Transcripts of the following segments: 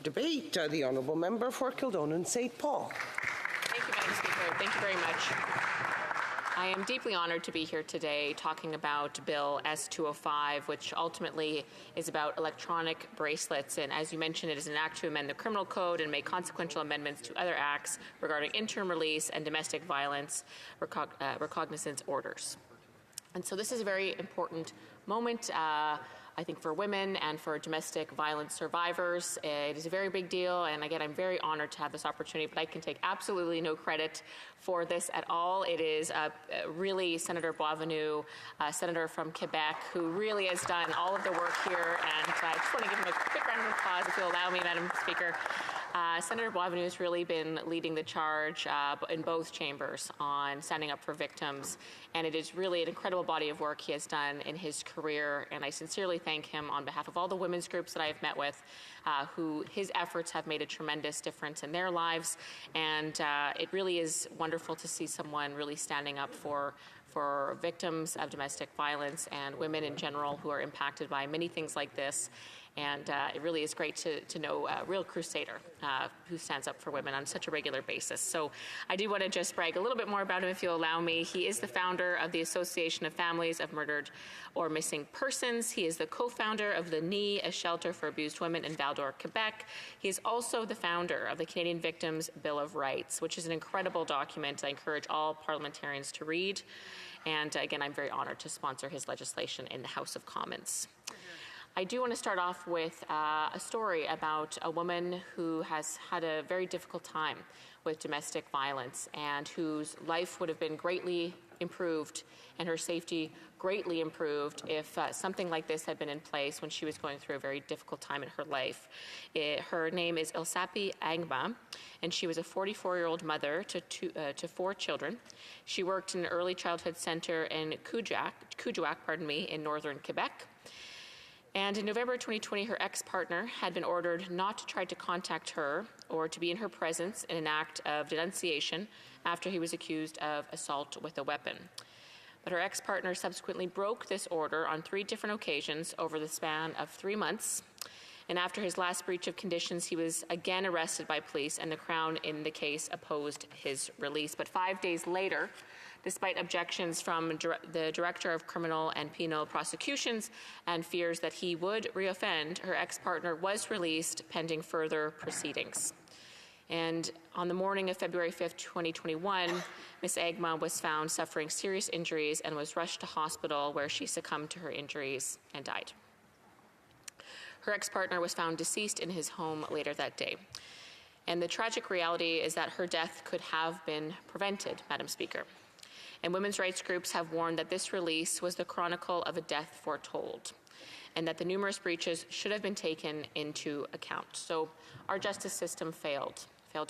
debate. The Honourable Member for Kildonan St. Paul. Thank you, Madam Speaker. Thank you very much. I am deeply honored to be here today talking about Bill S-205, which ultimately is about electronic bracelets. And as you mentioned, it is an act to amend the criminal code and make consequential amendments to other acts regarding interim release and domestic violence recognizance orders. And so this is a very important moment, I think, for women and for domestic violence survivors. It is a very big deal, and again, I'm very honored to have this opportunity, but I can take absolutely no credit for this at all. It is really Senator Boisvenu, Senator from Quebec, who really has done all of the work here, and I just want to give him a quick round of applause, if you'll allow me, Madam Speaker. Senator Boisvenu has really been leading the charge in both chambers on standing up for victims, and it is really an incredible body of work he has done in his career, and I sincerely thank him on behalf of all the women's groups that I have met with, who his efforts have made a tremendous difference in their lives, and it really is wonderful to see someone really standing up for victims of domestic violence and women in general who are impacted by many things like this. And it really is great to know a real crusader who stands up for women on such a regular basis. So I do want to just brag a little bit more about him, if you'll allow me. He is the founder of the Association of Families of Murdered or Missing Persons. He is the co-founder of the NIE, a shelter for abused women in Val-d'Or, Quebec. He is also the founder of the Canadian Victims' Bill of Rights, which is an incredible document I encourage all parliamentarians to read. And again, I'm very honored to sponsor his legislation in the House of Commons. I do want to start off with a story about a woman who has had a very difficult time with domestic violence and whose life would have been greatly improved and her safety greatly improved if something like this had been in place when she was going through a very difficult time in her life. Her name is Ilsapi Agba, and she was a 44-year-old mother to 4 children. She worked in an early childhood center in Kuujjuaq, in northern Quebec. And in November 2020, her ex-partner had been ordered not to try to contact her or to be in her presence in an act of denunciation after he was accused of assault with a weapon. But her ex-partner subsequently broke this order on 3 different occasions over the span of 3 months. And after his last breach of conditions, he was again arrested by police, and the Crown in the case opposed his release. But 5 days later, despite objections from the Director of Criminal and Penal Prosecutions and fears that he would reoffend, her ex-partner was released pending further proceedings. And on the morning of February 5th, 2021, Ms. Agma was found suffering serious injuries and was rushed to hospital, where she succumbed to her injuries and died. Her ex-partner was found deceased in his home later that day. And the tragic reality is that her death could have been prevented, Madam Speaker. And women's rights groups have warned that this release was the chronicle of a death foretold, and that the numerous breaches should have been taken into account. So our justice system failed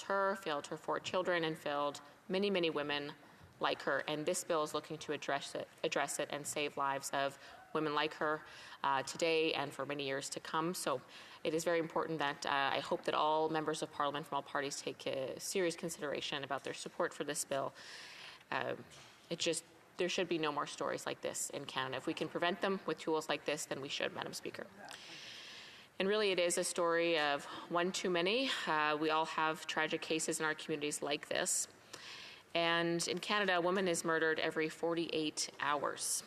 her, failed her 4 children, and failed many, many women like her. And this bill is looking to address it and save lives of women like her today and for many years to come. So it is very important that I hope that all members of Parliament from all parties take serious consideration about their support for this bill. There should be no more stories like this in Canada. If we can prevent them with tools like this, then we should, Madam Speaker. And really, it is a story of one too many. We all have tragic cases in our communities like this. And in Canada, a woman is murdered every 48 hours.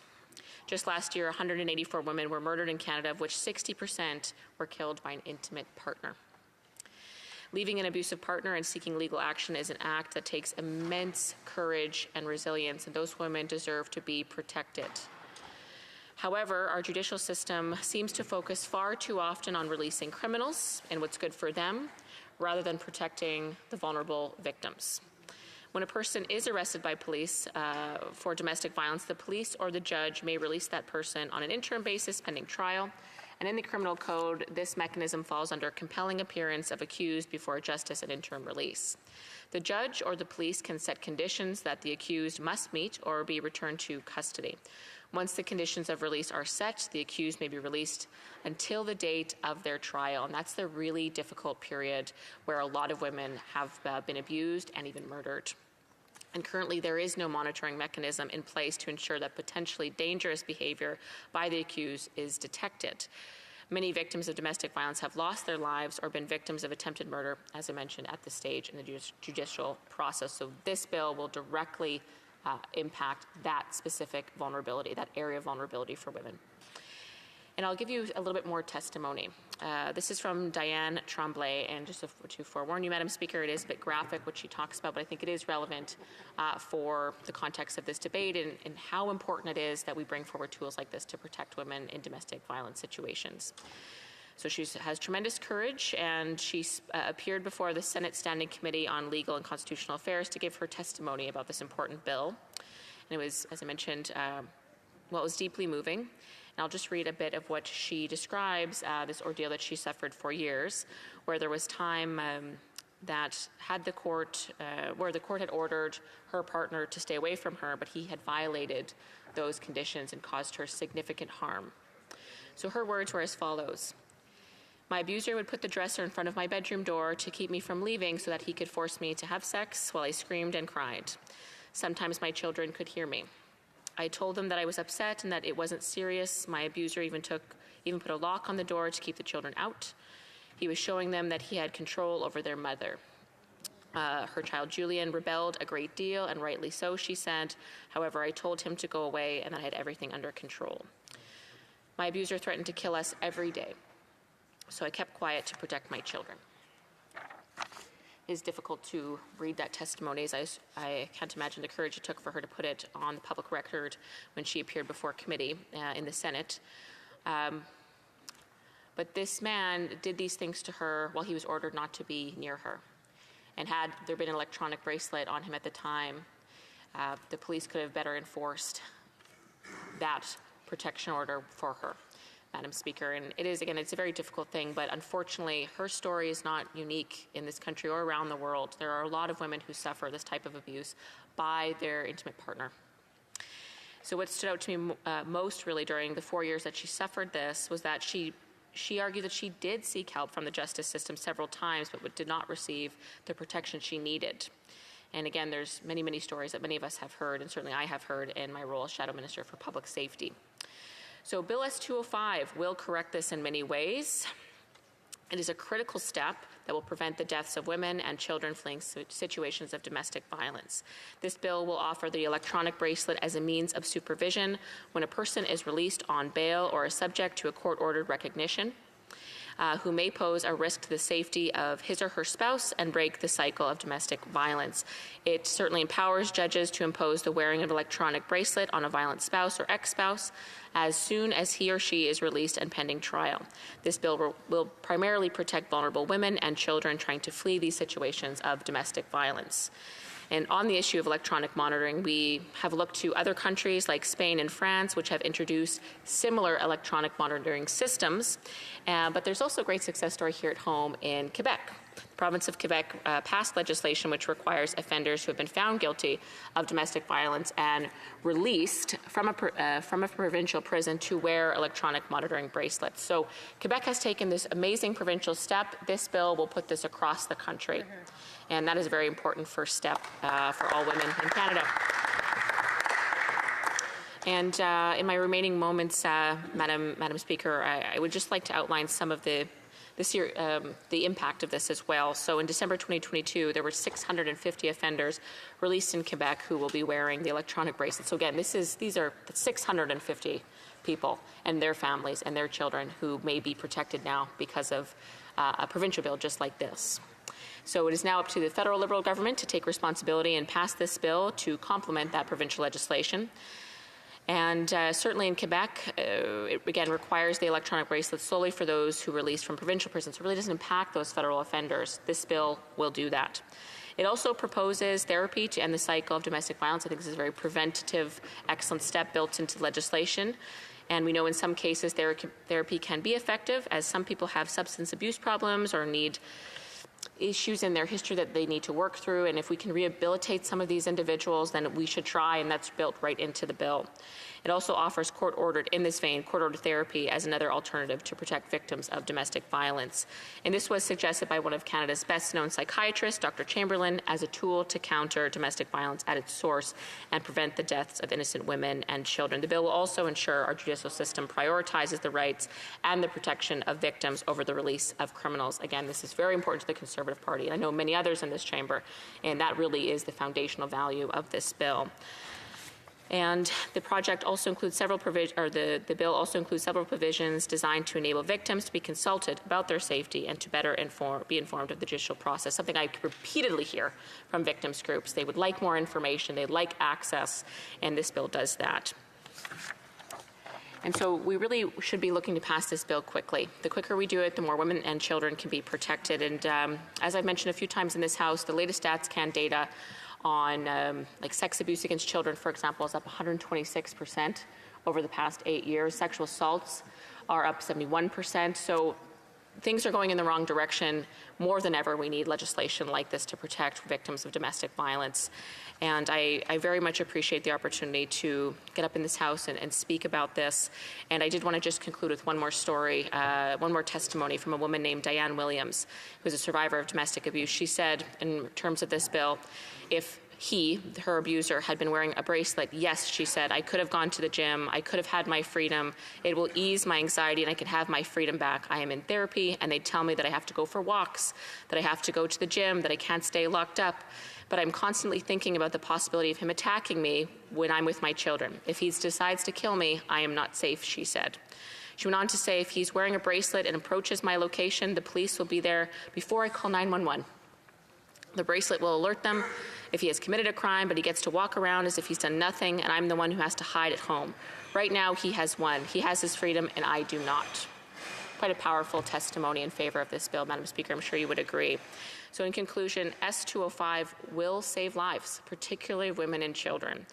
Just last year, 184 women were murdered in Canada, of which 60% were killed by an intimate partner. Leaving an abusive partner and seeking legal action is an act that takes immense courage and resilience, and those women deserve to be protected. However, our judicial system seems to focus far too often on releasing criminals and what's good for them, rather than protecting the vulnerable victims. When a person is arrested by police for domestic violence, the police or the judge may release that person on an interim basis pending trial. And in the criminal code, this mechanism falls under compelling appearance of accused before justice and interim release. The judge or the police can set conditions that the accused must meet or be returned to custody. Once the conditions of release are set, the accused may be released until the date of their trial. And that's the really difficult period where a lot of women have been abused and even murdered. And currently, there is no monitoring mechanism in place to ensure that potentially dangerous behavior by the accused is detected. Many victims of domestic violence have lost their lives or been victims of attempted murder, as I mentioned, at this stage in the judicial process. So this bill will directly impact that specific vulnerability, that area of vulnerability for women. And I'll give you a little bit more testimony. This is from Diane Tremblay, and just to forewarn you, Madam Speaker, it is a bit graphic what she talks about, but I think it is relevant for the context of this debate and how important it is that we bring forward tools like this to protect women in domestic violence situations. So she has tremendous courage, and she appeared before the Senate Standing Committee on Legal and Constitutional Affairs to give her testimony about this important bill. And it was, as I mentioned, well, it was deeply moving. And I'll just read a bit of what she describes, this ordeal that she suffered for years, where there was time that had the court, where the court had ordered her partner to stay away from her, but he had violated those conditions and caused her significant harm. So her words were as follows. My abuser would put the dresser in front of my bedroom door to keep me from leaving so that he could force me to have sex while I screamed and cried. Sometimes my children could hear me. I told them that I was upset and that it wasn't serious. My abuser even put a lock on the door to keep the children out. He was showing them that he had control over their mother. Her child Julian rebelled a great deal, and rightly so, she said. However, I told him to go away and that I had everything under control. My abuser threatened to kill us every day, so I kept quiet to protect my children. It is difficult to read that testimony, as I can't imagine the courage it took for her to put it on the public record when she appeared before committee in the Senate. But this man did these things to her while he was ordered not to be near her. And had there been an electronic bracelet on him at the time, the police could have better enforced that protection order for her, Madam Speaker. And it is, again, it's a very difficult thing, but unfortunately, her story is not unique in this country or around the world. There are a lot of women who suffer this type of abuse by their intimate partner. So what stood out to me most really during the 4 years that she suffered this was that she argued that she did seek help from the justice system several times, but did not receive the protection she needed. And again, there's many, many stories that many of us have heard, and certainly I have heard in my role as Shadow Minister for Public Safety. So Bill S-205 will correct this in many ways. It is a critical step that will prevent the deaths of women and children fleeing situations of domestic violence. This bill will offer the electronic bracelet as a means of supervision when a person is released on bail or is subject to a court-ordered recognition, who may pose a risk to the safety of his or her spouse and break the cycle of domestic violence. It certainly empowers judges to impose the wearing of electronic bracelet on a violent spouse or ex-spouse as soon as he or she is released and pending trial. This bill will primarily protect vulnerable women and children trying to flee these situations of domestic violence. And on the issue of electronic monitoring, we have looked to other countries like Spain and France, which have introduced similar electronic monitoring systems. But there's also a great success story here at home in Quebec. The province of Quebec passed legislation which requires offenders who have been found guilty of domestic violence and released from a provincial prison to wear electronic monitoring bracelets. So Quebec has taken this amazing provincial step. This bill will put this across the country. And that is a very important first step for all women in Canada. And in my remaining moments, Madam Speaker, I would just like to outline some of the impact of this as well. So in December 2022, there were 650 offenders released in Quebec who will be wearing the electronic bracelet. So again, these are 650 people and their families and their children who may be protected now because of a provincial bill just like this. So it is now up to the federal Liberal government to take responsibility and pass this bill to complement that provincial legislation. And certainly in Quebec, it again requires the electronic bracelet solely for those who are released from provincial prisons. So it really doesn't impact those federal offenders. This bill will do that. It also proposes therapy to end the cycle of domestic violence. I think this is a very preventative, excellent step built into legislation. And we know in some cases therapy can be effective, as some people have substance abuse problems or need issues in their history that they need to work through, and if we can rehabilitate some of these individuals, then we should try, and that's built right into the bill. It also offers court-ordered, in this vein, court-ordered therapy as another alternative to protect victims of domestic violence. And this was suggested by one of Canada's best-known psychiatrists, Dr. Chamberlain, as a tool to counter domestic violence at its source and prevent the deaths of innocent women and children. The bill will also ensure our judicial system prioritizes the rights and the protection of victims over the release of criminals. Again, this is very important to the Conservative Party, and I know many others in this chamber, and that really is the foundational value of this bill. And the project also includes several the bill also includes several provisions designed to enable victims to be consulted about their safety and to better be informed of the judicial process, something I repeatedly hear from victims groups. They would like more information, they'd like access, and this bill does that. And so we really should be looking to pass this bill quickly. The quicker we do it, the more women and children can be protected. And as I've mentioned a few times in this House, the latest StatsCan data on like sex abuse against children, for example, is up 126% over the past 8 years. Sexual assaults are up 71%. So things are going in the wrong direction. More than ever, we need legislation like this to protect victims of domestic violence. And I very much appreciate the opportunity to get up in this House and speak about this. And I did want to just conclude with one more story, one more testimony from a woman named Diane Williams, who's a survivor of domestic abuse. She said, in terms of this bill, if her abuser, had been wearing a bracelet, yes, she said, I could have gone to the gym, I could have had my freedom, it will ease my anxiety and I can have my freedom back. I am in therapy and they tell me that I have to go for walks, that I have to go to the gym, that I can't stay locked up, but I'm constantly thinking about the possibility of him attacking me when I'm with my children. If he decides to kill me, I am not safe, she said. She went on to say, if he's wearing a bracelet and approaches my location, the police will be there before I call 911. The bracelet will alert them if he has committed a crime, but he gets to walk around as if he's done nothing, and I'm the one who has to hide at home. Right now, he has won. He has his freedom, and I do not. Quite a powerful testimony in favor of this bill, Madam Speaker. I'm sure you would agree. So in conclusion, S-205 will save lives, particularly women and children.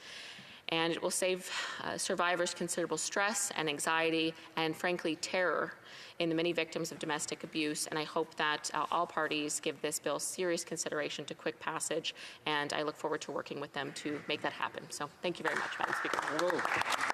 And it will save survivors considerable stress and anxiety and, frankly, terror in the many victims of domestic abuse. And I hope that all parties give this bill serious consideration to quick passage. And I look forward to working with them to make that happen. So thank you very much, Madam Speaker.